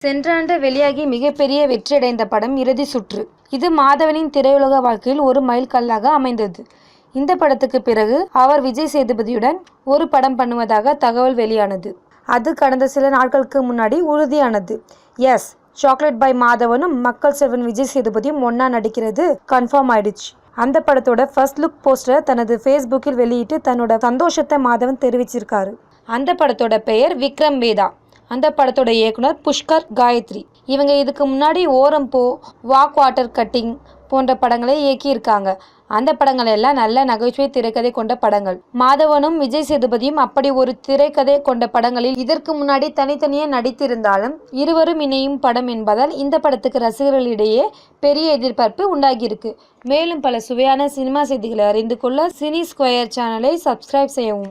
சென்ற ஆண்டு வெளியாகி மிகப்பெரிய வெற்றியடைந்த படம் இறுதி சுற்று. இது மாதவனின் திரையுலக வாழ்க்கையில் ஒரு மைல்கல்லாக அமைந்தது. இந்த படத்துக்கு பிறகு அவர் விஜய் சேதுபதியுடன் ஒரு படம் பண்ணுவதாக தகவல் வெளியானது. அது கடந்த சில நாட்களுக்கு முன்னாடி உறுதியானது. எஸ், சாக்லேட் பாய் மாதவனும் மக்கள் செல்வன் விஜய் சேதுபதியும் ஒன்னா நடிக்கிறது கன்ஃபார்ம் ஆயிடுச்சு. அந்த படத்தோட ஃபர்ஸ்ட் லுக் போஸ்டரை தனது ஃபேஸ்புக்கில் வெளியிட்டு தன்னோட சந்தோஷத்தை மாதவன் தெரிவிச்சிருக்காரு. அந்த படத்தோட பெயர் விக்ரம் வேதா. அந்த படத்தோட இயக்குனர் புஷ்கர் காயத்ரி. இவங்க இதுக்கு முன்னாடி ஓரம் போ, வாக் வாட்டர் கட்டிங் போன்ற படங்களை இயக்கியிருக்காங்க. அந்த படங்கள் எல்லாம் நல்ல நகைச்சுவை திரைக்கதை கொண்ட படங்கள். மாதவனும் விஜய் சேதுபதியும் அப்படி ஒரு திரைக்கதை கொண்ட படங்களில் இதற்கு முன்னாடி தனித்தனியே நடித்திருந்தாலும் இருவரும் இணையும் படம் என்பதால் இந்த படத்துக்கு ரசிகர்களிடையே பெரிய எதிர்பார்ப்பு உண்டாகியிருக்கு. மேலும் பல சுவையான சினிமா செய்திகளை அறிந்து கொள்ள சினி ஸ்கொயர் சேனலை சப்ஸ்கிரைப் செய்யவும்.